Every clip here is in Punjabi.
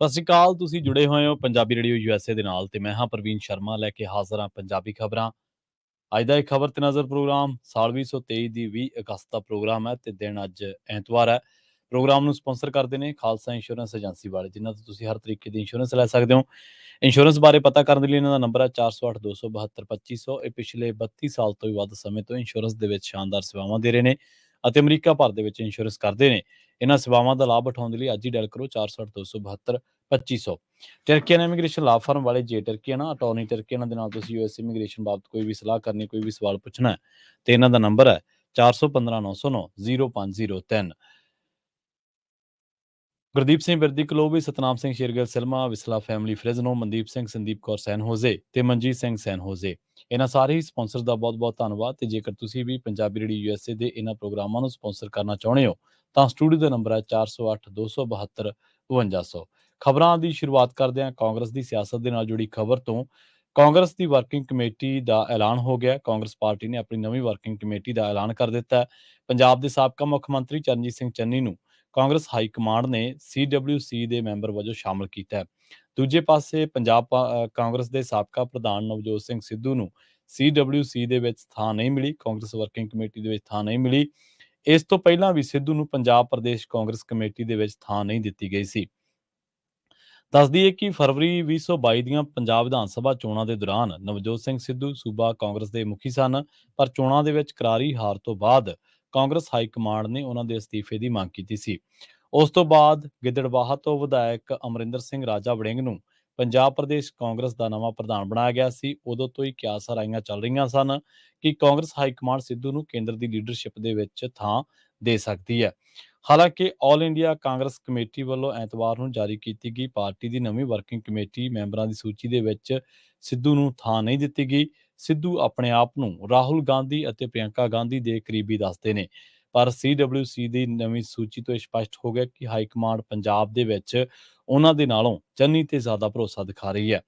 ਸਤਿ ਸ਼੍ਰੀ ਅਕਾਲ। ਤੁਸੀਂ ਜੁੜੇ ਹੋਏ ਹੋ ਪੰਜਾਬੀ ਰੇਡੀਓ ਯੂਐਸਏ ਦੇ ਨਾਲ ਤੇ ਮੈਂ ਹਾਂ ਪ੍ਰਵੀਨ ਸ਼ਰਮਾ ਲੈ ਕੇ ਹਾਜ਼ਰ ਹਾਂ ਪੰਜਾਬੀ ਖਬਰਾਂ। ਅੱਜ ਦਾ ਇੱਕ ਖਬਰ ਤੇ ਨਜ਼ਰ ਪ੍ਰੋਗਰਾਮ ਸਾਲ 2023 ਦੀ 20 ਅਗਸਤ ਦਾ ਪ੍ਰੋਗਰਾਮ ਹੈ ਤੇ ਦਿਨ ਅੱਜ ਐਤਵਾਰ ਹੈ। ਪ੍ਰੋਗਰਾਮ ਨੂੰ ਸਪਾਂਸਰ ਕਰਦੇ ਨੇ ਖਾਲਸਾ ਇੰਸ਼ੋਰੈਂਸ ਏਜੰਸੀ ਵਾਲੇ, ਜਿਨ੍ਹਾਂ ਤੋਂ ਤੁਸੀਂ ਹਰ ਤਰੀਕੇ ਦੀ ਇੰਸ਼ੋਰੈਂਸ ਲੈ ਸਕਦੇ ਹੋ। ਇੰਸ਼ੋਰੈਂਸ ਬਾਰੇ ਪਤਾ ਕਰਨ ਦੇ ਲਈ ਇਹਨਾਂ ਦਾ ਨੰਬਰ ਹੈ 408 272 2500। ਇਹ ਪਿਛਲੇ 32 ਸਾਲ ਤੋਂ ਵੀ ਵੱਧ ਸਮੇਂ ਤੋਂ ਇੰਸ਼ੋਰੈਂਸ ਦੇ ਵਿੱਚ ਸ਼ਾਨਦਾਰ ਸੇਵਾਵਾਂ ਦੇ ਰਹੇ ਨੇ ਅਤੇ ਅਮਰੀਕਾ ਭਰ ਦੇ ਵਿੱਚ ਇੰਸ਼ੋਰੈਂਸ ਕਰਦੇ ਨੇ। ਇਹਨਾਂ ਸੇਵਾਵਾਂ ਦਾ ਲਾਭ ਉਠਾਉਣ ਦੇ ਲਈ ਅੱਜ ਹੀ ਡਾਇਲ ਕਰੋ 408 272 2500। ਟਰਕੀਅਨ ਇਮੀਗ੍ਰੇਸ਼ਨ ਲਾ ਫਰਮ ਵਾਲੇ, ਜੇ ਟਰਕੀਅਨ ਅਟਾਰਨੀ ਟਰਕੀਅਨ ਦੇ ਨਾਲ ਤੁਸੀਂ ਯੂਐਸ ਇਮੀਗ੍ਰੇਸ਼ਨ ਬਾਬਤ ਕੋਈ ਵੀ ਸਲਾਹ ਕਰਨੀ, ਕੋਈ ਵੀ ਸਵਾਲ ਪੁੱਛਣਾ ਹੈ ਤੇ ਇਹਨਾਂ ਦਾ ਨੰਬਰ ਹੈ 4159090503। ਗੁਰਦੀਪ ਸਿੰਘ ਬਿਰਦੀ ਕਲੋਬੀ, Satnam Singh Shergill Selma, Visalia family Fresno, Mandeep Singh, Sandeep Kaur San Jose ਤੇ ਮਨਜੀਤ ਸਿੰਘ ਸੈਨ ਹੋਜ਼ੇ, ਇਹਨਾਂ ਸਾਰੇ ਹੀ ਸਪਾਂਸਰ ਦਾ ਬਹੁਤ-ਬਹੁਤ ਧੰਨਵਾਦ। ਤੇ ਜੇਕਰ ਤੁਸੀਂ ਵੀ ਪੰਜਾਬੀ ਰੇਡੀਓ ਯੂਐਸਏ ਦੇ ਇਹਨਾਂ ਪ੍ਰੋਗਰਾਮਾਂ ਨੂੰ ਸਪਾਂਸਰ ਕਰਨਾ ਚਾਹੁੰਦੇ ਹੋ ਤਾਂ ਸਟੂਡੀਓ ਦਾ ਨੰਬਰ ਹੈ 408272 5200। ਖਬਰਾਂ ਦੀ ਸ਼ੁਰੂਆਤ ਕਰਦੇ ਹਾਂ ਕਾਂਗਰਸ ਦੀ ਸਿਆਸਤ ਦੇ ਨਾਲ ਜੁੜੀ ਖਬਰ ਤੋਂ। ਕਾਂਗਰਸ ਦੀ ਵਰਕਿੰਗ ਕਮੇਟੀ ਦਾ ਐਲਾਨ ਹੋ ਗਿਆ। ਕਾਂਗਰਸ ਪਾਰਟੀ ਨੇ ਆਪਣੀ ਨਵੀਂ ਵਰਕਿੰਗ ਕਮੇਟੀ ਦਾ ਐਲਾਨ ਕਰ ਦਿੱਤਾ ਹੈ। ਪੰਜਾਬ ਦੇ ਸਾਬਕਾ ਮੁੱਖ ਮੰਤਰੀ ਚਰਨਜੀਤ ਸਿੰਘ ਚੰਨੀ ਨੂੰ ਕਾਂਗਰਸ ਹਾਈ ਕਮਾਂਡ ਨੇ CWC ਦੇ ਮੈਂਬਰ ਵਜੋਂ ਸ਼ਾਮਲ ਕੀਤਾ ਹੈ। ਦੂਜੇ ਪਾਸੇ ਪੰਜਾਬ ਕਾਂਗਰਸ ਦੇ ਸਾਬਕਾ ਪ੍ਰਧਾਨ ਨਵਜੋਤ ਸਿੰਘ ਸਿੱਧੂ ਨੂੰ CWC ਦੇ ਵਿੱਚ ਥਾਂ ਨਹੀਂ ਮਿਲੀ, ਕਾਂਗਰਸ ਵਰਕਿੰਗ ਕਮੇਟੀ ਦੇ ਵਿੱਚ ਥਾਂ ਨਹੀਂ ਮਿਲੀ। ਇਸ ਤੋਂ ਪਹਿਲਾਂ ਵੀ ਸਿੱਧੂ ਨੂੰ ਪੰਜਾਬ ਪ੍ਰਦੇਸ਼ ਕਾਂਗਰਸ ਕਮੇਟੀ ਦੇ ਵਿੱਚ ਥਾਂ ਨਹੀਂ ਦਿੱਤੀ ਗਈ ਸੀ। ਦੱਸ ਦਈਏ ਕਿ ਫਰਵਰੀ 2022 ਦੀਆਂ ਪੰਜਾਬ ਵਿਧਾਨ ਸਭਾ ਚੋਣਾਂ ਦੇ ਦੌਰਾਨ ਨਵਜੋਤ ਸਿੰਘ ਸਿੱਧੂ ਸੂਬਾ ਕਾਂਗਰਸ ਦੇ ਮੁਖੀ ਸਨ, ਪਰ ਚੋਣਾਂ ਦੇ ਵਿੱਚ ਕਰਾਰੀ ਹਾਰ ਤੋਂ ਬਾਅਦ ਕਾਂਗਰਸ ਹਾਈ ਕਮਾਂਡ ਨੇ ਉਹਨਾਂ ਦੇ ਅਸਤੀਫੇ ਦੀ ਮੰਗ ਕੀਤੀ ਸੀ। ਉਸ ਤੋਂ ਬਾਅਦ ਗਿੱਦੜਬਾਹਾ ਤੋਂ ਵਿਧਾਇਕ ਅਮਰਿੰਦਰ ਸਿੰਘ ਰਾਜਾ ਵੜਿੰਗ ਨੂੰ ਪੰਜਾਬ ਪ੍ਰਦੇਸ਼ ਕਾਂਗਰਸ ਦਾ ਨਵਾਂ ਪ੍ਰਧਾਨ ਬਣਾਇਆ ਗਿਆ ਸੀ। ਉਦੋਂ ਤੋਂ ਹੀ ਕਿਆਸਾਂ ਰਾਈਆਂ ਚੱਲ ਰਹੀਆਂ ਸਨ ਕਿ ਕਾਂਗਰਸ ਹਾਈ ਕਮਾਂਡ ਸਿੱਧੂ ਨੂੰ ਕੇਂਦਰ ਦੀ ਲੀਡਰਸ਼ਿਪ ਦੇ ਵਿੱਚ ਥਾਂ ਦੇ ਸਕਦੀ ਹੈ। ਹਾਲਾਂਕਿ ਆਲ ਇੰਡੀਆ ਕਾਂਗਰਸ ਕਮੇਟੀ ਵੱਲੋਂ ਐਤਵਾਰ ਨੂੰ ਜਾਰੀ ਕੀਤੀ ਗਈ ਪਾਰਟੀ ਦੀ ਨਵੀਂ ਵਰਕਿੰਗ ਕਮੇਟੀ ਮੈਂਬਰਾਂ ਦੀ ਸੂਚੀ ਦੇ ਵਿੱਚ ਸਿੱਧੂ ਨੂੰ ਥਾਂ ਨਹੀਂ ਦਿੱਤੀ ਗਈ। ਸਿੱਧੂ ਆਪਣੇ ਆਪ ਨੂੰ ਰਾਹੁਲ ਗਾਂਧੀ ਅਤੇ ਪ੍ਰਿਯੰਕਾ ਗਾਂਧੀ ਦੇ ਕਰੀਬੀ ਦੱਸਦੇ ਨੇ, ਪਰ CWC ਦੀ ਨਵੀਂ ਸੂਚੀ ਤੋਂ ਇਹ ਸਪਸ਼ਟ ਹੋ ਗਿਆ ਕਿ ਹਾਈ ਕਮਾਂਡ ਪੰਜਾਬ ਦੇ ਵਿੱਚ ਉਹਨਾਂ ਦੇ ਨਾਲੋਂ ਚੰਨੀ ਤੇ ਜ਼ਿਆਦਾ ਭਰੋਸਾ ਦਿਖਾ ਰਹੀ ਹੈ।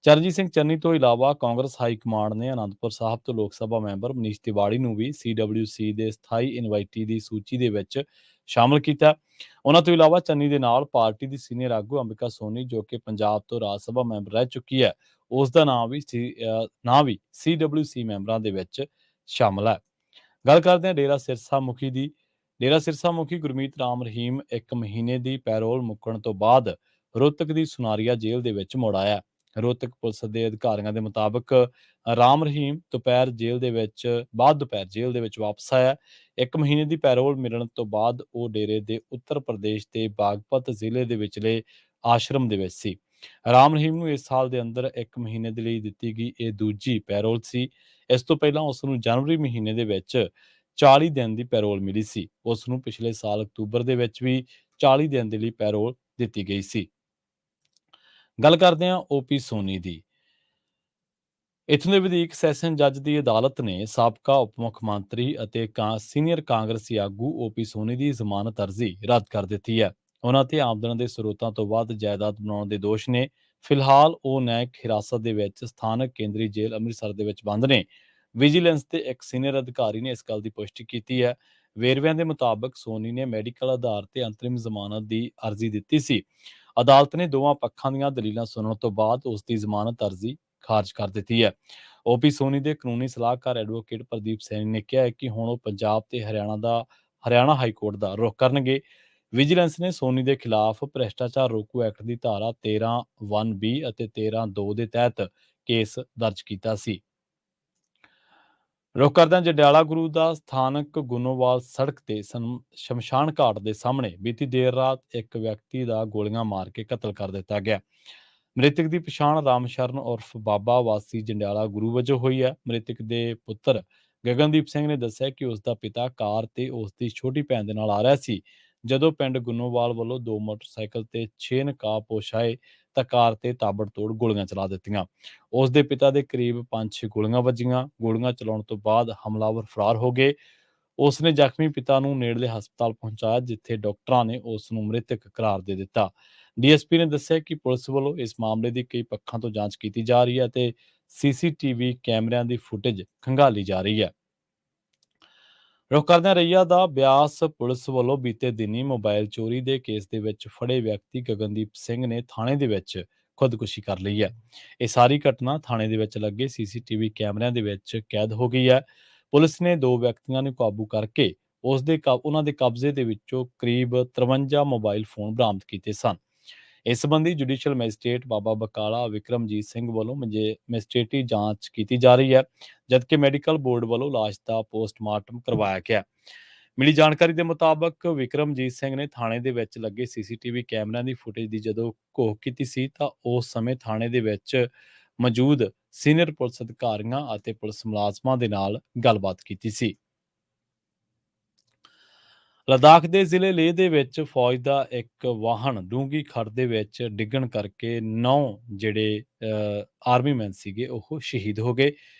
ਚਰਨਜੀਤ ਸਿੰਘ ਚੰਨੀ ਤੋਂ ਇਲਾਵਾ ਕਾਂਗਰਸ ਹਾਈ ਕਮਾਂਡ ਨੇ ਅਨੰਦਪੁਰ ਸਾਹਿਬ ਤੋਂ ਲੋਕ ਸਭਾ ਮੈਂਬਰ ਮਨੀਸ਼ ਤਿਵਾੜੀ ਨੂੰ ਵੀ CWC ਦੇ ਸਥਾਈ ਇਨਵਾਈਟੀ ਦੀ ਸੂਚੀ ਦੇ ਵਿੱਚ ਸ਼ਾਮਲ ਕੀਤਾ। ਉਹਨਾਂ ਤੋਂ ਇਲਾਵਾ ਚੰਨੀ ਦੇ ਨਾਲ ਪਾਰਟੀ ਦੀ ਸੀਨੀਅਰ ਆਗੂ ਅੰਬਿਕਾ ਸੋਨੀ, ਜੋ ਕਿ ਪੰਜਾਬ ਤੋਂ ਰਾਜ ਸਭਾ ਮੈਂਬਰ ਰਹਿ ਚੁੱਕੀ ਹੈ, ਉਸ ਦਾ ਨਾਂ ਵੀ CWC ਮੈਂਬਰਾਂ ਦੇ ਵਿੱਚ ਸ਼ਾਮਲ ਹੈ। ਗੱਲ ਕਰਦੇ ਹਾਂ ਡੇਰਾ ਸਿਰਸਾ ਮੁਖੀ ਦੀ। ਡੇਰਾ ਸਿਰਸਾ ਮੁਖੀ ਗੁਰਮੀਤ ਰਾਮ ਰਹੀਮ 1 ਮਹੀਨੇ ਦੀ ਪੈਰੋਲ ਮੁੱਕਣ ਤੋਂ ਬਾਅਦ ਰੋਹਤਕ ਦੀ ਸੁਨਾਰੀਆ ਜੇਲ੍ਹ ਦੇ ਵਿੱਚ ਮੁੜ ਆਇਆ। ਰੋਹਤਕ ਪੁਲਿਸ ਦੇ ਅਧਿਕਾਰੀਆਂ ਦੇ ਮੁਤਾਬਕ ਰਾਮ ਰਹੀਮ ਦੁਪਹਿਰ ਜੇਲ੍ਹ ਦੇ ਵਿੱਚ ਵਾਪਸ ਆਇਆ। 1 ਮਹੀਨੇ ਦੀ ਪੈਰੋਲ ਮਿਲਣ ਤੋਂ ਬਾਅਦ ਉਹ ਡੇਰੇ ਦੇ ਉੱਤਰ ਪ੍ਰਦੇਸ਼ ਦੇ ਬਾਗਪਤ ਜ਼ਿਲ੍ਹੇ ਦੇ ਵਿਚਲੇ ਆਸ਼ਰਮ ਦੇ ਵਿੱਚ ਸੀ। ਰਾਮ ਰਹੀਮ ਨੂੰ ਇਸ ਸਾਲ ਦੇ ਅੰਦਰ 1 ਮਹੀਨੇ ਦੇ ਲਈ ਦਿੱਤੀ ਗਈ ਇਹ ਦੂਜੀ ਪੈਰੋਲ ਸੀ। ਇਸ ਤੋਂ ਪਹਿਲਾਂ ਉਸ ਨੂੰ ਜਨਵਰੀ ਮਹੀਨੇ ਦੇ ਵਿੱਚ 40 ਦਿਨ ਦੀ ਪੈਰੋਲ ਮਿਲੀ ਸੀ। ਉਸ ਨੂੰ ਪਿਛਲੇ ਸਾਲ ਅਕਤੂਬਰ ਦੇ ਵਿੱਚ ਵੀ 40 ਦਿਨ ਦੇ ਲਈ ਪੈਰੋਲ ਦਿੱਤੀ ਗਈ ਸੀ। ਗੱਲ ਕਰਦੇ ਹਾਂ OP ਸੋਨੀ ਦੀ। ਇੱਥੋਂ ਦੇ ਵਧੀਕ ਸੈਸ਼ਨ ਜੱਜ ਦੀ ਅਦਾਲਤ ਨੇ ਸਾਬਕਾ ਉਪ ਮੁੱਖ ਮੰਤਰੀ ਅਤੇ ਸੀਨੀਅਰ ਕਾਂਗਰਸੀ ਆਗੂ OP ਸੋਨੀ ਦੀ ਜ਼ਮਾਨਤ ਅਰਜ਼ੀ ਰੱਦ ਕਰ ਦਿੱਤੀ ਹੈ। ਉਹਨਾਂ ਤੇ ਆਮਦਨ ਦੇ ਸਰੋਤਾਂ ਤੋਂ ਵੱਧ ਜਾਇਦਾਦ ਬਣਾਉਣ ਦੇ ਦੋਸ਼ ਨੇ। ਫਿਲਹਾਲ ਉਹ ਨਿਆਇਕ ਹਿਰਾਸਤ ਦੇ ਵਿੱਚ ਸਥਾਨਕ ਕੇਂਦਰੀ ਜੇਲ੍ਹ ਅੰਮ੍ਰਿਤਸਰ ਦੇ ਵਿੱਚ ਬੰਦ ਨੇ। ਵਿਜੀਲੈਂਸ ਦੇ ਇੱਕ ਸੀਨੀਅਰ ਅਧਿਕਾਰੀ ਨੇ ਇਸ ਗੱਲ ਦੀ ਪੁਸ਼ਟੀ ਕੀਤੀ ਹੈ। ਵੇਰਵਿਆਂ ਦੇ ਮੁਤਾਬਕ ਸੋਨੀ ਨੇ ਮੈਡੀਕਲ ਆਧਾਰ ਤੇ ਅੰਤਰਿਮ ਜ਼ਮਾਨਤ ਦੀ ਅਰਜ਼ੀ ਦਿੱਤੀ ਸੀ। ਅਦਾਲਤ ਨੇ ਦੋਵਾਂ ਪੱਖਾਂ ਦੀਆਂ ਦਲੀਲਾਂ ਸੁਣਨ ਤੋਂ ਬਾਅਦ ਉਸ ਦੀ ਜ਼ਮਾਨਤ ਅਰਜ਼ੀ ਖਾਰਜ ਕਰ ਦਿੱਤੀ ਹੈ। OP ਸੋਨੀ ਦੇ ਕਾਨੂੰਨੀ ਸਲਾਹਕਾਰ ਐਡਵੋਕੇਟ ਪ੍ਰਦੀਪ ਸੈਣੀ ਨੇ ਕਿਹਾ ਹੈ ਕਿ ਹੁਣ ਉਹ ਪੰਜਾਬ ਤੇ ਹਰਿਆਣਾ ਹਾਈ ਕੋਰਟ ਦਾ ਰੁਖ ਕਰਨਗੇ। ਵਿਜੀਲੈਂਸ ਨੇ ਸੋਨੀ ਦੇ ਖਿਲਾਫ ਭ੍ਰਿਸ਼ਟਾਚਾਰ ਰੋਕੂ ਐਕਟ ਦੀ ਧਾਰਾ 13(1)(b) ਅਤੇ 13(2) ਦੇ ਤਹਿਤ ਕੇਸ ਦਰਜ ਕੀਤਾ ਸੀ। ਰੁਖ ਕਰਦਿਆਂ ਜੰਡਿਆਲਾ ਗੁਰੂ ਦਾ ਸਥਾਨਕ ਗੁਨੋਵਾਲ ਸੜਕ ਤੇ ਸ਼ਮਸ਼ਾਨ ਘਾਟ ਦੇ ਸਾਹਮਣੇ ਬੀਤੀ ਦੇਰ ਰਾਤ ਇੱਕ ਵਿਅਕਤੀ ਦਾ ਗੋਲੀਆਂ ਮਾਰ ਕੇ ਕਤਲ ਕਰ ਦਿੱਤਾ ਗਿਆ। ਮ੍ਰਿਤਕ ਦੀ ਪਛਾਣ ਰਾਮ ਸ਼ਰਨ ਉਰਫ ਬਾਬਾ ਵਾਸੀ ਜੰਡਿਆਲਾ ਗੁਰੂ ਵਜੋਂ ਹੋਈ ਹੈ। ਮ੍ਰਿਤਕ ਦੇ ਪੁੱਤਰ ਗਗਨਦੀਪ ਸਿੰਘ ਨੇ ਦੱਸਿਆ ਕਿ ਉਸ ਦਾ ਪਿਤਾ ਕਾਰ ਤੇ ਉਸ ਦੀ ਛੋਟੀ ਭੈਣ ਦੇ ਨਾਲ ਆ ਰਿਹਾ ਸੀ। ਜਦੋਂ ਪਿੰਡ ਗੁਨੋਵਾਲ ਵੱਲੋਂ 2 ਮੋਟਰਸਾਈਕਲ ਤੇ 6 ਨਕਾਬਪੋਸ਼ ਆਏ ਤਾਂ ਕਾਰ ਤੇ ਤਾਬੜਤੋੜ ਗੋਲੀਆਂ ਚਲਾ ਦਿੱਤੀਆਂ। ਉਸ ਦੇ ਪਿਤਾ ਦੇ ਕਰੀਬ 5-6 ਗੋਲੀਆਂ ਵੱਜੀਆਂ। ਗੋਲੀਆਂ ਚਲਾਉਣ ਤੋਂ ਬਾਅਦ ਹਮਲਾਵਰ ਫਰਾਰ ਹੋ ਗਏ। ਉਸ ਨੇ ਜ਼ਖਮੀ ਪਿਤਾ ਨੂੰ ਨੇੜਲੇ ਹਸਪਤਾਲ ਪਹੁੰਚਾਇਆ, ਜਿੱਥੇ ਡਾਕਟਰਾਂ ਨੇ ਉਸ ਨੂੰ ਮ੍ਰਿਤਕ ਕਰਾਰ ਦੇ ਦਿੱਤਾ। DSP ਨੇ ਦੱਸਿਆ ਕਿ ਪੁਲਿਸ ਵੱਲੋਂ ਇਸ ਮਾਮਲੇ ਦੀ ਕਈ ਪੱਖਾਂ ਤੋਂ ਜਾਂਚ ਕੀਤੀ ਜਾ ਰਹੀ ਹੈ ਅਤੇ CCTV ਕੈਮਰਿਆਂ ਦੀ ਫੁਟੇਜ ਖੰਗਾਲੀ ਜਾ ਰਹੀ ਹੈ। ਰੁੱਖ ਕਰਦਿਆਂ ਰਈਆ ਦਾ ਬਿਆਸ ਪੁਲਿਸ ਵੱਲੋਂ ਬੀਤੇ ਦਿਨੀ ਮੋਬਾਈਲ ਚੋਰੀ ਦੇ ਕੇਸ ਦੇ ਵਿੱਚ ਫੜੇ ਵਿਅਕਤੀ ਗਗਨਦੀਪ ਸਿੰਘ ਨੇ ਥਾਣੇ ਦੇ ਵਿੱਚ ਖੁਦਕੁਸ਼ੀ ਕਰ ਲਈ ਹੈ। ਇਹ ਸਾਰੀ ਘਟਨਾ ਥਾਣੇ ਦੇ ਵਿੱਚ ਲੱਗੇ ਸੀਸੀਟੀਵੀ ਕੈਮਰਿਆਂ ਦੇ ਵਿੱਚ ਕੈਦ ਹੋ ਗਈ ਹੈ। ਪੁਲਿਸ ਨੇ ਦੋ ਵਿਅਕਤੀਆਂ ਨੂੰ ਕਾਬੂ ਕਰਕੇ ਉਹਨਾਂ ਦੇ ਕਬਜ਼ੇ ਦੇ ਵਿੱਚੋਂ ਕਰੀਬ 53 ਮੋਬਾਈਲ ਫੋਨ ਬਰਾਮਦ ਕੀਤੇ ਸਨ। ਇਸ ਸੰਬੰਧੀ ਜੁਡੀਸ਼ੀਅਲ ਮੈਜਿਸਟ੍ਰੇਟ ਬਾਬਾ ਬਕਾਲਾ ਵਿਕਰਮਜੀਤ ਸਿੰਘ ਵੱਲੋਂ ਮੈਜਿਸਟ੍ਰੇਟੀ ਜਾਂਚ ਕੀਤੀ ਜਾ ਰਹੀ ਹੈ, ਜਦਕਿ ਮੈਡੀਕਲ ਬੋਰਡ ਵੱਲੋਂ ਲਾਸ਼ ਦਾ ਪੋਸਟਮਾਰਟਮ ਕਰਵਾਇਆ ਗਿਆ। ਮਿਲੀ ਜਾਣਕਾਰੀ ਦੇ ਮੁਤਾਬਕ ਵਿਕਰਮਜੀਤ ਸਿੰਘ ਨੇ ਥਾਣੇ ਦੇ ਵਿੱਚ ਲੱਗੇ ਸੀਸੀਟੀਵੀ ਕੈਮਰਿਆਂ ਦੀ ਫੁਟੇਜ ਦੀ ਜਦੋਂ ਘੋਖ ਕੀਤੀ ਸੀ ਤਾਂ ਉਸ ਸਮੇਂ ਥਾਣੇ ਦੇ ਵਿੱਚ ਮੌਜੂਦ ਸੀਨੀਅਰ ਪੁਲਿਸ ਅਧਿਕਾਰੀਆਂ ਅਤੇ ਪੁਲਿਸ ਮੁਲਾਜ਼ਮਾਂ ਦੇ ਨਾਲ ਗੱਲਬਾਤ ਕੀਤੀ ਸੀ। ਲਦਾਖ ਦੇ ਜ਼ਿਲ੍ਹੇ ਲੇਹ ਦੇ ਵਿੱਚ ਫੌਜ ਦਾ ਇੱਕ ਵਾਹਨ ਡੂੰਘੀ ਖੱਡ ਦੇ ਵਿੱਚ ਡਿੱਗਣ ਕਰਕੇ 9 ਜਿਹੜੇ ਆਰਮੀ ਮੈਨ ਸੀਗੇ ਉਹ ਸ਼ਹੀਦ ਹੋ ਗਏ।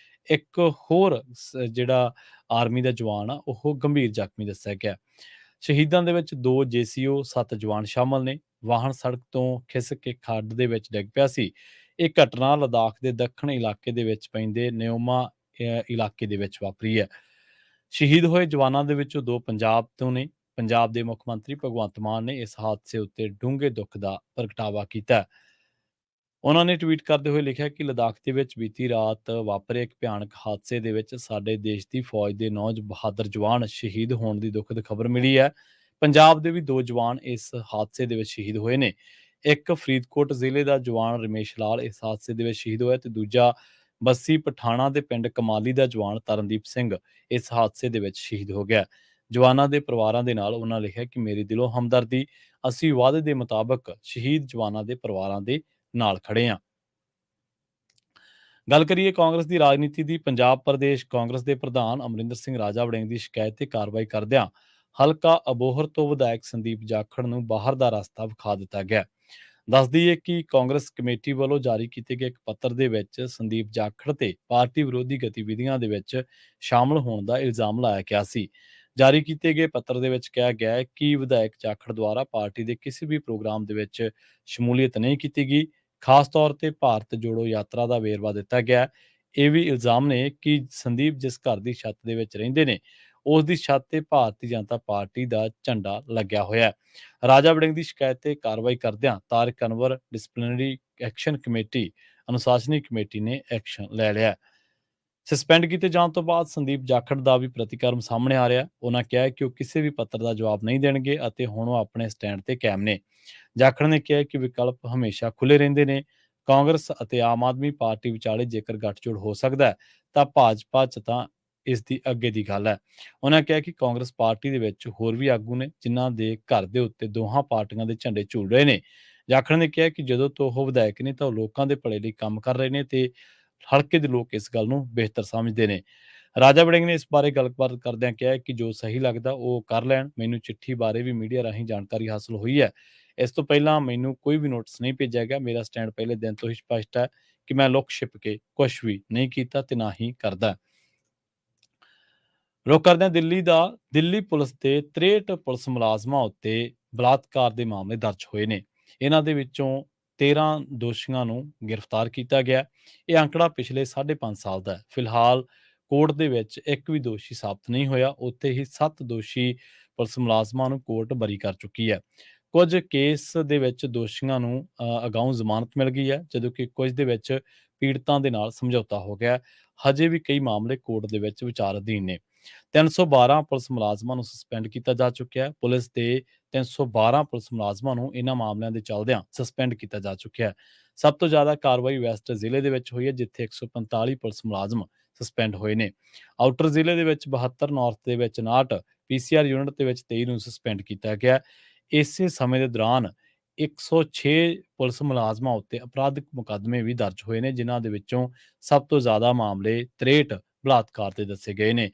ਇੱਕ ਹੋਰ ਜਿਹੜਾ ਆਰਮੀ ਦਾ ਜਵਾਨ ਆ ਉਹ ਗੰਭੀਰ ਜ਼ਖਮੀ ਦੱਸਿਆ ਗਿਆ। ਸ਼ਹੀਦਾਂ ਦੇ ਵਿੱਚ 2 ਜੇਸੀਓ 7 ਜਵਾਨ ਸ਼ਾਮਲ ਨੇ। ਵਾਹਨ ਸੜਕ ਤੋਂ ਖਿਸਕ ਕੇ ਖੱਡ ਦੇ ਵਿੱਚ ਡਿੱਗ ਪਿਆ ਸੀ। ਇਹ ਘਟਨਾ ਲਦਾਖ ਦੇ ਦੱਖਣ ਇਲਾਕੇ ਦੇ ਵਿੱਚ ਪੈਂਦੇ ਨਿਓਮਾ ਇਲਾਕੇ ਦੇ ਵਿੱਚ ਵਾਪਰੀ ਹੈ। ਸ਼ਹੀਦ ਹੋਏ ਜਵਾਨਾਂ ਦੇ ਵਿੱਚੋਂ 2 ਪੰਜਾਬ ਤੋਂ ਨੇ। ਪੰਜਾਬ ਦੇ ਮੁੱਖ ਮੰਤਰੀ ਭਗਵੰਤ ਮਾਨ ਨੇ ਇਸ ਹਾਦਸੇ ਉੱਤੇ ਡੂੰਘੇ ਦੁੱਖ ਦਾ ਪ੍ਰਗਟਾਵਾ ਕੀਤਾ। ਉਹਨਾਂ ਨੇ ਟਵੀਟ ਕਰਦੇ ਹੋਏ ਲਿਖਿਆ ਕਿ ਲਦਾਖ ਦੇ ਵਿੱਚ ਬੀਤੀ ਰਾਤ ਵਾਪਰੇ ਇੱਕ ਭਿਆਨਕ ਹਾਦਸੇ ਦੇ ਵਿੱਚ ਸਾਡੇ ਦੇਸ਼ ਦੀ ਫੌਜ ਦੇ 9 ਬਹਾਦਰ ਜਵਾਨ ਸ਼ਹੀਦ ਹੋਣ ਦੀ ਦੁਖਦ ਖਬਰ ਮਿਲੀ ਹੈ। ਪੰਜਾਬ ਦੇ ਵੀ 2 ਜਵਾਨ ਇਸ ਹਾਦਸੇ ਦੇ ਵਿੱਚ ਸ਼ਹੀਦ ਹੋਏ ਨੇ। ਇੱਕ ਫਰੀਦਕੋਟ ਜ਼ਿਲ੍ਹੇ ਦਾ ਜਵਾਨ ਰਮੇਸ਼ ਲਾਲ ਇਸ ਹਾਦਸੇ ਦੇ ਵਿੱਚ ਸ਼ਹੀਦ ਹੋਇਆ ਤੇ ਦੂਜਾ ਬੱਸੀ ਪਠਾਣਾ ਦੇ ਪਿੰਡ ਕਮਾਲੀ ਦਾ ਜਵਾਨ ਤਰਨਦੀਪ ਸਿੰਘ ਇਸ ਹਾਦਸੇ ਦੇ ਵਿੱਚ ਸ਼ਹੀਦ ਹੋ ਗਿਆ। ਜਵਾਨਾਂ ਦੇ ਪਰਿਵਾਰਾਂ ਦੇ ਨਾਲ ਉਹਨਾਂ ਲਿਖਿਆ ਕਿ ਮੇਰੀ ਦਿਲੋਂ ਹਮਦਰਦੀ, ਅਸੀਂ ਵਾਅਦੇ ਦੇ ਮੁਤਾਬਕ ਸ਼ਹੀਦ ਜਵਾਨਾਂ ਦੇ ਪਰਿਵਾਰਾਂ ਦੇ ਨਾਲ ਖੜੇ ਹਾਂ। ਗੱਲ ਕਰੀਏ ਕਾਂਗਰਸ ਦੀ ਰਾਜਨੀਤੀ ਦੀ। ਪੰਜਾਬ ਪ੍ਰਦੇਸ਼ ਕਾਂਗਰਸ ਦੇ ਪ੍ਰਧਾਨ ਅਮਰਿੰਦਰ ਸਿੰਘ ਰਾਜਾ ਵੜਿੰਗ ਦੀ ਸ਼ਿਕਾਇਤ ਤੇ ਕਾਰਵਾਈ ਕਰਦਿਆਂ ਹਲਕਾ ਅਬੋਹਰ ਤੋਂ ਵਿਧਾਇਕ ਸੰਦੀਪ ਜਾਖੜ ਨੂੰ ਬਾਹਰ ਦਾ ਰਸਤਾ ਵਿਖਾ ਦਿੱਤਾ ਗਿਆ। ਦੱਸ ਦਈਏ ਕਿ ਕਾਂਗਰਸ ਕਮੇਟੀ ਵੱਲੋਂ ਜਾਰੀ ਕੀਤੇ ਗਏ ਇੱਕ ਪੱਤਰ ਦੇ ਵਿੱਚ ਸੰਦੀਪ ਜਾਖੜ ਤੇ ਪਾਰਟੀ ਵਿਰੋਧੀ ਗਤੀਵਿਧੀਆਂ ਦੇ ਵਿੱਚ ਸ਼ਾਮਲ ਹੋਣ ਦਾ ਇਲਜ਼ਾਮ ਲਾਇਆ ਗਿਆ ਸੀ। ਜਾਰੀ ਕੀਤੇ ਗਏ ਪੱਤਰ ਦੇ ਵਿੱਚ ਕਿਹਾ ਗਿਆ ਹੈ ਕਿ ਵਿਧਾਇਕ ਜਾਖੜ ਦੁਆਰਾ ਪਾਰਟੀ ਦੇ ਕਿਸੇ ਵੀ ਪ੍ਰੋਗਰਾਮ ਦੇ ਵਿੱਚ ਸ਼ਮੂਲੀਅਤ ਨਹੀਂ ਕੀਤੀ ਗਈ। ਖਾਸ ਤੌਰ ਤੇ ਭਾਰਤ ਜੋੜੋ ਯਾਤਰਾ ਦਾ ਵੇਰਵਾ ਦਿੱਤਾ ਗਿਆ। ਇਹ ਵੀ ਇਲਜ਼ਾਮ ਨੇ ਕਿ ਸੰਦੀਪ ਜਿਸ ਘਰ ਦੀ ਛੱਤ ਦੇ ਵਿੱਚ ਰਹਿੰਦੇ ਨੇ ਉਸ ਦੀ ਛੱਤ ਤੇ ਭਾਰਤੀ ਜਨਤਾ ਪਾਰਟੀ ਦਾ ਝੰਡਾ ਲੱਗਿਆ ਹੋਇਆ ਹੈ। ਰਾਜਾ ਵੜਿੰਗ ਦੀ ਸ਼ਿਕਾਇਤ ਤੇ ਕਾਰਵਾਈ ਕਰਦਿਆਂ Tariq Anwar disciplinary action committee ਅਨੁਸ਼ਾਸਨੀ ਕਮੇਟੀ ਨੇ ਐਕਸ਼ਨ ਲੈ ਲਿਆ। ਸਸਪੈਂਡ ਕੀਤੇ ਜਾਣ ਤੋਂ ਬਾਅਦ ਸੰਦੀਪ ਜਾਖੜ ਦਾ ਵੀ ਪ੍ਰਤੀਕਰਮ ਸਾਹਮਣੇ ਆ ਰਿਹਾ। ਉਹਨਾਂ ਕਿਹਾ ਕਿ ਉਹ ਕਿਸੇ ਵੀ ਪੱਤਰ ਦਾ ਜਵਾਬ ਨਹੀਂ ਦੇਣਗੇ ਅਤੇ ਹੁਣ ਉਹ ਆਪਣੇ ਸਟੈਂਡ ਤੇ ਕਾਇਮ ਨੇ। ਜਾਖੜ ਨੇ ਕਿਹਾ ਕਿ ਵਿਕਲਪ ਹਮੇਸ਼ਾ ਖੁੱਲੇ ਰਹਿੰਦੇ ਨੇ। ਕਾਂਗਰਸ ਅਤੇ ਆਮ ਆਦਮੀ ਪਾਰਟੀ ਵਿਚਾਲੇ ਜੇਕਰ ਗੱਠਜੋੜ ਹੋ ਸਕਦਾ ਹੈ ਤਾਂ ਭਾਜਪਾ 'ਚ ਤਾਂ ਇਸ ਦੀ ਅੱਗੇ ਦੀ ਗੱਲ ਹੈ। ਉਹਨਾਂ ਕਿਹਾ ਕਿ ਕਾਂਗਰਸ ਪਾਰਟੀ ਦੇ ਵਿੱਚ ਹੋਰ ਵੀ ਆਗੂ ਨੇ ਜਿਨ੍ਹਾਂ ਦੇ ਘਰ ਦੇ ਉੱਤੇ ਦੋਹਾਂ ਪਾਰਟੀਆਂ ਦੇ ਝੰਡੇ ਝੂਲ ਰਹੇ ਨੇ। ਜਾਖੜ ਨੇ ਕਿਹਾ ਕਿ ਜਦੋਂ ਤੋਂ ਉਹ ਵਿਧਾਇਕ ਨੇ ਤਾਂ ਉਹ ਲੋਕਾਂ ਦੇ ਭਲੇ ਲਈ ਕੰਮ ਕਰ ਰਹੇ ਨੇ ਤੇ ਹਲਕੇ ਦੇ ਲੋਕ ਇਸ ਗੱਲ ਨੂੰ ਬਿਹਤਰ ਸਮਝਦੇ ਨੇ। ਰਾਜਾ ਵੜਿੰਗ ਨੇ ਇਸ ਬਾਰੇ ਗੱਲਬਾਤ ਕਰਦਿਆਂ ਕਿਹਾ ਕਿ ਜੋ ਸਹੀ ਲੱਗਦਾ ਉਹ ਕਰ ਲੈਣ। ਮੈਨੂੰ ਚਿੱਠੀ ਬਾਰੇ ਵੀ ਮੀਡੀਆ ਰਾਹੀਂ ਜਾਣਕਾਰੀ ਹਾਸਲ ਹੋਈ ਹੈ। ਇਸ ਤੋਂ ਪਹਿਲਾਂ ਮੈਨੂੰ ਕੋਈ ਵੀ ਨੋਟਿਸ ਨਹੀਂ ਭੇਜਿਆ ਗਿਆ। ਮੇਰਾ ਸਟੈਂਡ ਪਹਿਲੇ ਦਿਨ ਤੋਂ ਹੀ ਸਪਸ਼ਟ ਹੈ ਕਿ ਮੈਂ ਲੁਕ ਛਿਪ ਕੇ ਕੁਝ ਵੀ ਨਹੀਂ ਕੀਤਾ ਤੇ ਨਾ ਹੀ ਕਰਦਾ। ਰੁਕ ਕਰਦੇ ਹਾਂ ਦਿੱਲੀ ਪੁਲਿਸ ਦੇ 63 ਪੁਲਿਸ ਮੁਲਾਜ਼ਮਾਂ ਉੱਤੇ ਬਲਾਤਕਾਰ ਦੇ ਮਾਮਲੇ ਦਰਜ ਹੋਏ ਨੇ। ਇਹਨਾਂ ਦੇ ਵਿੱਚੋਂ 13 ਦੋਸ਼ੀਆਂ ਨੂੰ ਗ੍ਰਿਫਤਾਰ ਕੀਤਾ ਗਿਆ। ਇਹ ਅੰਕੜਾ ਪਿਛਲੇ 5.5 ਸਾਲ ਦਾ ਹੈ। ਫਿਲਹਾਲ ਕੋਰਟ ਦੇ ਵਿੱਚ ਇੱਕ ਵੀ ਦੋਸ਼ੀ ਸਾਬਤ ਨਹੀਂ ਹੋਇਆ। ਉੱਥੇ ਹੀ 7 ਦੋਸ਼ੀ ਪੁਲਿਸ ਮੁਲਾਜ਼ਮਾਂ ਨੂੰ ਕੋਰਟ ਬਰੀ ਕਰ ਚੁੱਕੀ ਹੈ। ਕੁਝ ਕੇਸ ਦੇ ਵਿੱਚ ਦੋਸ਼ੀਆਂ ਨੂੰ ਅਗਾਊਂ ਜ਼ਮਾਨਤ ਮਿਲ ਗਈ ਹੈ, ਜਦੋਂ ਕਿ ਕੁਝ ਦੇ ਵਿੱਚ ਪੀੜਤਾਂ ਦੇ ਨਾਲ ਸਮਝੌਤਾ ਹੋ ਗਿਆ। ਹਜੇ ਵੀ ਕਈ ਮਾਮਲੇ ਕੋਰਟ ਦੇ ਵਿੱਚ ਵਿਚਾਰ ਅਧੀਨ ਨੇ। 312 ਪੁਲਿਸ ਮੁਲਾਜ਼ਮਾਂ ਨੂੰ ਸਸਪੈਂਡ ਕੀਤਾ ਜਾ ਚੁੱਕਿਆ ਹੈ। ਪੁਲਿਸ ਦੇ 312 ਪੁਲਿਸ ਮੁਲਾਜ਼ਮਾਂ ਨੂੰ ਇਹਨਾਂ ਮਾਮਲਿਆਂ ਦੇ ਚੱਲਦਿਆਂ ਸਸਪੈਂਡ ਕੀਤਾ ਜਾ ਚੁੱਕਿਆ ਹੈ। ਸਭ ਤੋਂ ਜ਼ਿਆਦਾ ਕਾਰਵਾਈ ਵੈਸਟ ਜ਼ਿਲ੍ਹੇ ਦੇ ਵਿੱਚ ਹੋਈ ਹੈ, ਜਿੱਥੇ 145 ਪੁਲਿਸ ਮੁਲਾਜ਼ਮ ਸਸਪੈਂਡ ਹੋਏ ਨੇ। ਆਊਟਰ ਜ਼ਿਲ੍ਹੇ ਦੇ ਵਿੱਚ 72, ਨਾਰਥ ਦੇ ਵਿੱਚ 59, ਪੀਸੀਆਰ ਯੂਨਿਟ ਦੇ ਵਿੱਚ 23 ਨੂੰ ਸਸਪੈਂਡ ਕੀਤਾ ਗਿਆ। ਇਸੇ ਸਮੇਂ ਦੇ ਦੌਰਾਨ 106 ਪੁਲਿਸ ਮੁਲਾਜ਼ਮਾਂ ਉੱਤੇ ਅਪਰਾਧਿਕ ਮੁਕੱਦਮੇ ਵੀ ਦਰਜ ਹੋਏ ਨੇ, ਜਿਨ੍ਹਾਂ ਦੇ ਵਿੱਚੋਂ ਸਭ ਤੋਂ ਜ਼ਿਆਦਾ ਮਾਮਲੇ 63 ਬਲਾਤਕਾਰ ਦੇ ਦੱਸੇ ਗਏ ਨੇ।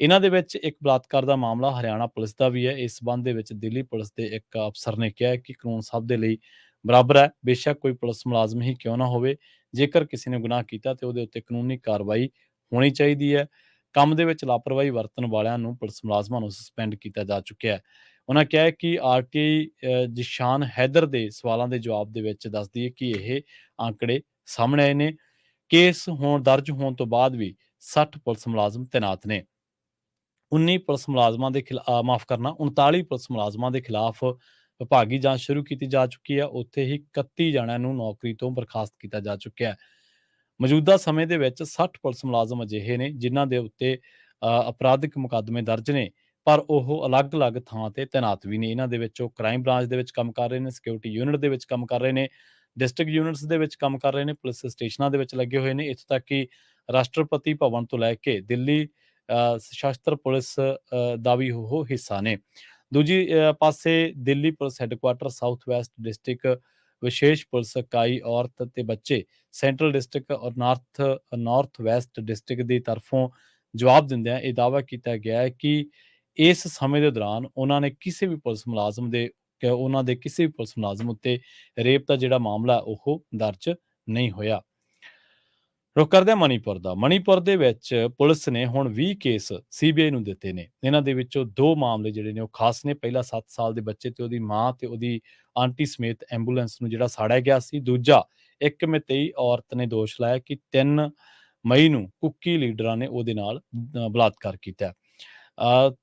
ਇਹਨਾਂ ਦੇ ਵਿੱਚ ਇੱਕ ਬਲਾਤਕਾਰ ਦਾ ਮਾਮਲਾ ਹਰਿਆਣਾ ਪੁਲਿਸ ਦਾ ਵੀ ਹੈ। ਇਸ ਸਬੰਧ ਦੇ ਵਿੱਚ ਦਿੱਲੀ ਪੁਲਿਸ ਦੇ ਇੱਕ ਅਫਸਰ ਨੇ ਕਿਹਾ ਕਿ ਕਾਨੂੰਨ ਸਭ ਦੇ ਲਈ ਬਰਾਬਰ ਹੈ, ਬੇਸ਼ੱਕ ਕੋਈ ਪੁਲਿਸ ਮੁਲਾਜ਼ਮ ਹੀ ਕਿਉਂ ਨਾ ਹੋਵੇ। ਜੇਕਰ ਕਿਸੇ ਨੇ ਗੁਨਾਹ ਕੀਤਾ ਤੇ ਉਹਦੇ ਉੱਤੇ ਕਾਨੂੰਨੀ ਕਾਰਵਾਈ ਹੋਣੀ ਚਾਹੀਦੀ ਹੈ। ਕੰਮ ਦੇ ਵਿੱਚ ਲਾਪਰਵਾਹੀ ਵਰਤਣ ਵਾਲਿਆਂ ਨੂੰ ਪੁਲਿਸ ਮੁਲਾਜ਼ਮਾਂ ਨੂੰ ਸਸਪੈਂਡ ਕੀਤਾ ਜਾ ਚੁੱਕਿਆ ਹੈ। ਉਹਨਾਂ ਕਿਹਾ ਕਿ ਆਰਟੀਆਈ ਜਿਸ਼ਾਨ ਹੈਦਰ ਦੇ ਸਵਾਲਾਂ ਦੇ ਜਵਾਬ ਦੇ ਵਿੱਚ ਦੱਸਦੀ ਹੈ ਕਿ ਇਹ ਆંકੜੇ ਸਾਹਮਣੇ ਆਏ ਨੇ। ਕੇਸ ਦਰਜ ਹੋਣ ਤੋਂ ਬਾਅਦ ਵੀ 60 ਪੁਲਿਸ ਮੁਲਾਜ਼ਮ ਤੈਨਾਤ ਨੇ। 19 ਪੁਲਿਸ ਮੁਲਾਜ਼ਮਾਂ ਦੇ ਮਾਫ਼ ਕਰਨਾ 39 ਪੁਲਿਸ ਮੁਲਾਜ਼ਮਾਂ ਦੇ ਖਿਲਾਫ ਵਿਭਾਗੀ ਜਾਂਚ ਸ਼ੁਰੂ ਕੀਤੀ ਜਾ ਚੁੱਕੀ ਹੈ। ਉੱਥੇ ਹੀ 31 ਜਣਿਆਂ ਨੂੰ ਨੌਕਰੀ ਤੋਂ ਬਰਖਾਸਤ ਕੀਤਾ ਜਾ ਚੁੱਕਿਆ ਹੈ। ਮੌਜੂਦਾ ਸਮੇਂ ਦੇ ਵਿੱਚ 60 ਪੁਲਿਸ ਮੁਲਾਜ਼ਮ ਅਜਿਹੇ ਨੇ ਜਿਨ੍ਹਾਂ ਦੇ ਉੱਤੇ ਅਪਰਾਧਿਕ ਮੁਕੱਦਮੇ ਦਰਜ ਨੇ, ਪਰ ਉਹ ਅਲੱਗ-ਅਲੱਗ ਥਾਂ ਤੇ ਤੈਨਾਤ ਵੀ ਨੇ। ਇਹਨਾਂ ਦੇ ਵਿੱਚ ਉਹ ਕ੍ਰਾਈਮ ਬ੍ਰਾਂਚ ਦੇ ਵਿੱਚ ਕੰਮ ਕਰ ਰਹੇ ਨੇ, ਸਿਕਿਉਰਿਟੀ ਯੂਨਿਟ ਦੇ ਵਿੱਚ ਕੰਮ ਕਰ ਰਹੇ ਨੇ, ਡਿਸਟ੍ਰਿਕਟ ਯੂਨਿਟਸ ਦੇ ਵਿੱਚ ਕੰਮ ਕਰ ਰਹੇ ਨੇ, ਪੁਲਿਸ ਸਟੇਸ਼ਨਾਂ ਦੇ ਵਿੱਚ ਲੱਗੇ ਹੋਏ ਨੇ। ਇੱਥੋਂ ਤੱਕ ਕਿ ਰਾਸ਼ਟਰਪਤੀ ਭਵਨ ਤੋਂ ਲੈ ਕੇ ਦਿੱਲੀ ਸਸ਼ਸਤਰ ਪੁਲਿਸ ਦਾ ਵੀ ਉਹ ਹਿੱਸਾ ਨੇ। ਦੂਜੀ ਪਾਸੇ Delhi police headquarter, south West district ਵਿਸ਼ੇਸ਼ ਪੁਲਿਸ ਇਕਾਈ ਔਰਤ ਤੇ ਬੱਚੇ, ਸੈਂਟਰਲ ਡਿਸਟ੍ਰਿਕਟ ਔਰ ਨਾਰਥ ਵੈਸਟ ਡਿਸਟ੍ਰਿਕਟ ਦੀ ਤਰਫੋਂ ਜਵਾਬ ਦਿੰਦਿਆਂ ਇਹ ਦਾਅਵਾ ਕੀਤਾ ਗਿਆ ਹੈ ਕਿ ਇਸ ਸਮੇਂ ਦੇ ਦੌਰਾਨ ਉਹਨਾਂ ਨੇ ਕਿਸੇ ਵੀ ਪੁਲਿਸ ਮੁਲਾਜ਼ਮ ਦੇ ਉਹਨਾਂ ਦੇ ਕਿਸੇ ਵੀ ਪੁਲਿਸ ਮੁਲਾਜ਼ਮ ਉੱਤੇ ਰੇਪ ਦਾ ਜਿਹੜਾ ਮਾਮਲਾ ਉਹ ਦਰਜ ਨਹੀਂ ਹੋਇਆ। ਰੁਕ ਕਰਦੇ ਹਾਂ ਮਣੀਪੁਰ ਦਾ। ਮਣੀਪੁਰ ਦੇ ਵਿੱਚ ਪੁਲਿਸ ਨੇ ਹੁਣ 20 ਕੇਸ ਸੀਬੀਆਈ ਨੂੰ ਦਿੱਤੇ ਨੇ। ਇਹਨਾਂ ਦੇ ਵਿੱਚੋਂ 2 ਮਾਮਲੇ ਜਿਹੜੇ ਨੇ ਉਹ ਖਾਸ ਨੇ। ਪਹਿਲਾ 7 ਸਾਲ ਦੇ ਬੱਚੇ ਤੇ ਉਹਦੀ ਮਾਂ ਤੇ ਉਹਦੀ ਆਂਟੀ ਸਮੇਤ ਐਂਬੂਲੈਂਸ ਨੂੰ ਜਿਹੜਾ ਸਾੜਿਆ ਗਿਆ ਸੀ। ਦੂਜਾ ਇੱਕ ਮਤਈ ਔਰਤ ਨੇ ਦੋਸ਼ ਲਾਇਆ ਕਿ 3 ਮਈ ਨੂੰ ਕੁੱਕੀ ਲੀਡਰਾਂ ਨੇ ਉਹਦੇ ਨਾਲ ਬਲਾਤਕਾਰ ਕੀਤਾ।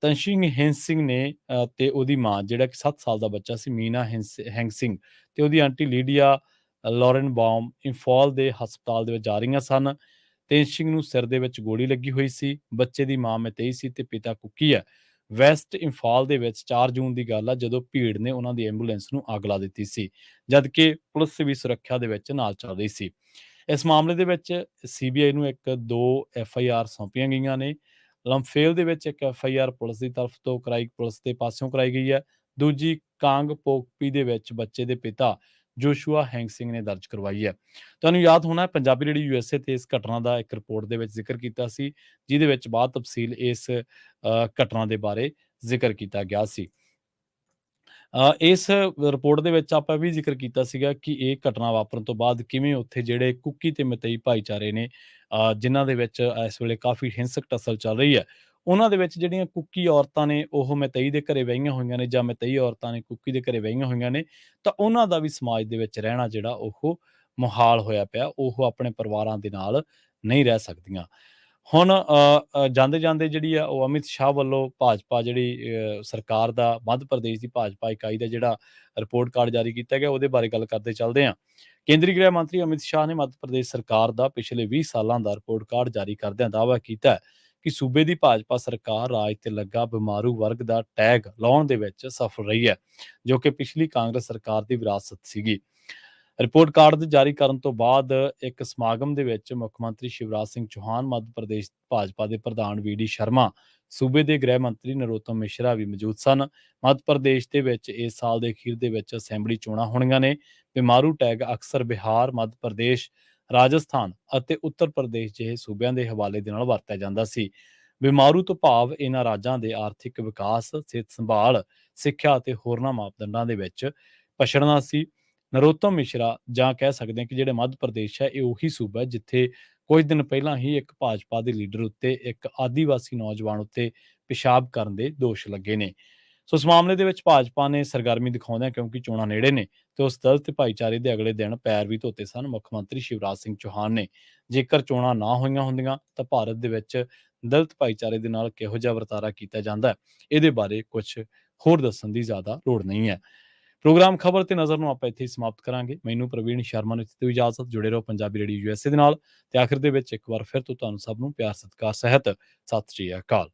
ਤਨਸ਼ਿੰਗ ਹਿੰਸ ਸਿੰਘ ਨੇ ਤੇ ਉਹਦੀ ਮਾਂ ਜਿਹੜਾ ਕਿ 7 ਸਾਲ ਦਾ ਬੱਚਾ ਸੀ, ਮੀਨਾ ਹੈਂਗ ਸਿੰਘ ਤੇ ਉਹਦੀ ਆਂਟੀ ਲੀਡੀਆ ਲੌਰਨ ਬਾਮ ਇੰਫਾਲ ਦੇ ਹਸਪਤਾਲ ਦੇ ਵਿੱਚ ਜਾ ਰਹੀਆਂ ਸਨ। ਤੇਜ ਨੂੰ ਸਿਰ ਦੇ ਵਿੱਚ ਗੋਲੀ ਲੱਗੀ ਹੋਈ ਸੀ। ਬੱਚੇ ਦੀ ਮਾਂ ਮਤਈ ਸੀ ਤੇ ਪਿਤਾ ਕੁੱਕੀ ਹੈ। ਵੈਸਟ ਇੰਫਾਲ ਦੇ ਵਿੱਚ 4 ਜੂਨ ਦੀ ਗੱਲ ਆ ਜਦੋਂ ਭੀੜ ਨੇ ਉਹਨਾਂ ਦੀ ਐਂਬੂਲੈਂਸ ਨੂੰ ਅੱਗ ਲਾ ਦਿੱਤੀ ਸੀ, ਜਦਕਿ ਪੁਲਿਸ ਵੀ ਸੁਰੱਖਿਆ ਦੇ ਵਿੱਚ ਨਾਲ ਚੱਲ ਰਹੀ ਸੀ। ਇਸ ਮਾਮਲੇ ਦੇ ਵਿੱਚ ਸੀਬੀਆਈ ਨੂੰ 2 FIR ਸੌਂਪੀਆਂ ਗਈਆਂ ਨੇ। ਲੰਫੇਲ ਦੇ ਵਿੱਚ ਇੱਕ FIR ਪੁਲਿਸ ਦੀ ਤਰਫ ਤੋਂ ਪੁਲਿਸ ਦੇ ਪਾਸਿਓਂ ਕਰਾਈ ਗਈ ਹੈ। ਦੂਜੀ ਕਾਂਗ ਪੋਕਪੀ ਦੇ ਵਿੱਚ ਬੱਚੇ ਦੇ ਪਿਤਾ ਜੋਸ਼ੂਆ ਹੈਂਗ ਸਿੰਘ ਨੇ ਦਰਜ ਕਰਵਾਈ ਹੈ। ਤੁਹਾਨੂੰ ਯਾਦ ਹੋਣਾ ਪੰਜਾਬੀ ਰੇਡੀਓ USA ਤੇ ਇਸ ਘਟਨਾ ਦਾ ਇੱਕ ਰਿਪੋਰਟ ਦੇ ਵਿੱਚ ਜ਼ਿਕਰ ਕੀਤਾ ਸੀ, ਜਿਹਦੇ ਵਿੱਚ ਬਾਅਦ ਤਫਸੀਲ ਇਸ ਘਟਨਾ ਦੇ ਬਾਰੇ ਜ਼ਿਕਰ ਕੀਤਾ ਗਿਆ ਸੀ। ਇਸ ਰਿਪੋਰਟ ਦੇ ਵਿੱਚ ਆਪਾਂ ਵੀ ਜ਼ਿਕਰ ਕੀਤਾ ਸੀਗਾ ਕਿ ਇਹ ਘਟਨਾ ਵਾਪਰਨ ਤੋਂ ਬਾਅਦ ਕਿਵੇਂ ਉੱਥੇ ਜਿਹੜੇ ਕੁੱਕੀ ਤੇ ਮਤਈ ਭਾਈਚਾਰੇ ਨੇ, ਜਿਨ੍ਹਾਂ ਦੇ ਵਿੱਚ ਇਸ ਵੇਲੇ ਕਾਫੀ ਹਿੰਸਕ ਟੱਸਲ ਚੱਲ ਰਹੀ ਹੈ, ਉਹਨਾਂ ਦੇ ਵਿੱਚ ਜਿਹੜੀਆਂ ਕੁੱਕੀ ਔਰਤਾਂ ਨੇ ਉਹ ਮਤਈ ਦੇ ਘਰੇ ਵਿਆਹੀਆਂ ਹੋਈਆਂ ਨੇ ਜਾਂ ਮਤਈ ਔਰਤਾਂ ਨੇ ਕੁੱਕੀ ਦੇ ਘਰੇ ਵਿਆਹੀਆਂ ਹੋਈਆਂ ਨੇ, ਤਾਂ ਉਹਨਾਂ ਦਾ ਵੀ ਸਮਾਜ ਦੇ ਵਿੱਚ ਰਹਿਣਾ ਜਿਹੜਾ ਉਹ ਮੁਹਾਲ ਹੋਇਆ ਪਿਆ। ਉਹ ਆਪਣੇ ਪਰਿਵਾਰਾਂ ਦੇ ਨਾਲ ਨਹੀਂ ਰਹਿ ਸਕਦੀਆਂ। ਹੁਣ ਜਾਂਦੇ-ਜਾਂਦੇ ਜਿਹੜੀ ਆ ਉਹ ਅਮਿਤ ਸ਼ਾਹ ਵੱਲੋਂ ਭਾਜਪਾ ਜਿਹੜੀ ਸਰਕਾਰ ਦਾ ਮੱਧ ਪ੍ਰਦੇਸ਼ ਦੀ ਭਾਜਪਾ ਇਕਾਈ ਦਾ ਜਿਹੜਾ ਰਿਪੋਰਟ ਕਾਰਡ ਜਾਰੀ ਕੀਤਾ ਗਿਆ, ਉਹਦੇ ਬਾਰੇ ਗੱਲ ਕਰਦੇ ਚੱਲਦੇ ਹਾਂ। ਕੇਂਦਰੀ ਗ੍ਰਹਿ ਮੰਤਰੀ ਅਮਿਤ ਸ਼ਾਹ ਨੇ ਮੱਧ ਪ੍ਰਦੇਸ਼ ਸਰਕਾਰ ਦਾ ਪਿਛਲੇ 20 ਸਾਲਾਂ ਦਾ ਰਿਪੋਰਟ ਕਾਰਡ ਜਾਰੀ ਕਰਦਿਆਂ ਦਾਅਵਾ ਕੀਤਾ ਕਿ ਸੂਬੇ ਦੀ ਭਾਜਪਾ ਸਰਕਾਰ ਰਾਜ ਤੇ ਲੱਗਾ ਬਿਮਾਰੂ ਵਰਗ ਦਾ ਟੈਗ ਲਾਉਣ ਦੇ ਵਿੱਚ ਸਫਲ ਰਹੀ ਹੈ, ਜੋ ਕਿ ਪਿਛਲੀ ਕਾਂਗਰਸ ਸਰਕਾਰ ਦੀ ਵਿਰਾਸਤ ਸੀਗੀ। ਰਿਪੋਰਟ ਕਾਰਡ ਜਾਰੀ ਕਰਨ ਤੋਂ ਬਾਅਦ ਇੱਕ ਸਮਾਗਮ ਦੇ ਵਿੱਚ ਮੁੱਖ ਮੰਤਰੀ ਸ਼ਿਵਰਾਜ ਸਿੰਘ ਚੌਹਾਨ, ਮੱਧ ਪ੍ਰਦੇਸ਼ ਭਾਜਪਾ ਦੇ ਪ੍ਰਧਾਨ VD ਸ਼ਰਮਾ, ਸੂਬੇ ਦੇ ਗ੍ਰਹਿ ਮੰਤਰੀ ਨਰੋਤਮ ਮਿਸ਼ਰਾ ਵੀ ਮੌਜੂਦ ਸਨ। ਮੱਧ ਪ੍ਰਦੇਸ਼ ਦੇ ਵਿੱਚ ਇਸ ਸਾਲ ਦੇ ਅਖੀਰ ਦੇ ਵਿੱਚ ਅਸੈਂਬਲੀ ਚੋਣਾਂ ਹੋਣੀਆਂ ਨੇ। ਬਿਮਾਰੂ ਟੈਗ ਅਕਸਰ ਬਿਹਾਰ, ਮੱਧ ਪ੍ਰਦੇਸ਼, ਰਾਜਸਥਾਨ ਅਤੇ ਉੱਤਰ ਪ੍ਰਦੇਸ਼ ਜਿਹੇ ਸੂਬਿਆਂ ਦੇ ਹਵਾਲੇ ਦੇ ਨਾਲ ਵਰਤਿਆ ਜਾਂਦਾ ਸੀ। ਬਿਮਾਰੂ ਤੋਂ ਭਾਵ ਇਹਨਾਂ ਰਾਜਾਂ ਦੇ ਆਰਥਿਕ ਵਿਕਾਸ, ਸਿਹਤ ਸੰਭਾਲ, ਸਿੱਖਿਆ ਅਤੇ ਹੋਰਨਾਂ ਮਾਪਦੰਡਾਂ ਦੇ ਵਿੱਚ ਪਛੜਨਾ ਸੀ। ਨਰੋਤਮ ਮਿਸ਼ਰਾ ਜਾਂ ਕਹਿ ਸਕਦੇ ਹਾਂ ਕਿ ਜਿਹੜੇ ਮੱਧ ਪ੍ਰਦੇਸ਼ ਹੈ, ਇਹ ਉਹੀ ਸੂਬਾ ਹੈ ਜਿੱਥੇ ਕੁਝ ਦਿਨ ਪਹਿਲਾਂ ਹੀ ਇੱਕ ਭਾਜਪਾ ਦੇ ਲੀਡਰ ਉੱਤੇ ਇੱਕ ਆਦੀਵਾਸੀ ਨੌਜਵਾਨ ਉੱਤੇ ਪਿਸ਼ਾਬ ਕਰਨ ਦੇ ਦੋਸ਼ ਲੱਗੇ ਨੇ। ਸੋ ਇਸ ਮਾਮਲੇ ਦੇ ਵਿੱਚ ਭਾਜਪਾ ਨੇ ਸਰਗਰਮੀ ਦਿਖਾਉਂਦਿਆਂ, ਕਿਉਂਕਿ ਚੋਣਾਂ ਨੇੜੇ ਨੇ ਤੇ ਉਸ ਦਲਿਤ ਭਾਈਚਾਰੇ ਦੇ ਅਗਲੇ ਦਿਨ ਪੈਰ ਵੀ ਧੋਤੇ ਸਨ ਮੁੱਖ ਮੰਤਰੀ ਸ਼ਿਵਰਾਜ ਸਿੰਘ ਚੌਹਾਨ ਨੇ। ਜੇਕਰ ਚੋਣਾਂ ਨਾ ਹੋਈਆਂ ਹੁੰਦੀਆਂ ਤਾਂ ਭਾਰਤ ਦੇ ਵਿੱਚ ਦਲਿਤ ਭਾਈਚਾਰੇ ਦੇ ਨਾਲ ਕਿਹੋ ਜਿਹਾ ਵਰਤਾਰਾ ਕੀਤਾ ਜਾਂਦਾ, ਇਹਦੇ ਬਾਰੇ ਕੁਝ ਹੋਰ ਦੱਸਣ ਦੀ ਜ਼ਿਆਦਾ ਲੋੜ ਨਹੀਂ ਹੈ। ਪ੍ਰੋਗਰਾਮ ਖਬਰ ਤੇ ਨਜ਼ਰ ਨੂੰ ਆਪਾਂ ਇੱਥੇ ਹੀ ਸਮਾਪਤ ਕਰਾਂਗੇ। ਮੈਨੂੰ ਪ੍ਰਵੀਨ ਸ਼ਰਮਾ ਨੂੰ ਦਿੱਤੀ ਇਜਾਜ਼ਤ। ਜੁੜੇ ਰਹੋ ਪੰਜਾਬੀ ਰੇਡੀਓ USA ਦੇ ਨਾਲ। ਤੇ ਆਖਿਰ ਦੇ ਵਿੱਚ ਇੱਕ ਵਾਰ ਫਿਰ ਤੋਂ ਤੁਹਾਨੂੰ ਸਭ ਨੂੰ ਪਿਆਰ ਸਤਿਕਾਰ ਸਹਿਤ ਸਤਿ ਸ਼੍ਰੀ ਅਕਾਲ।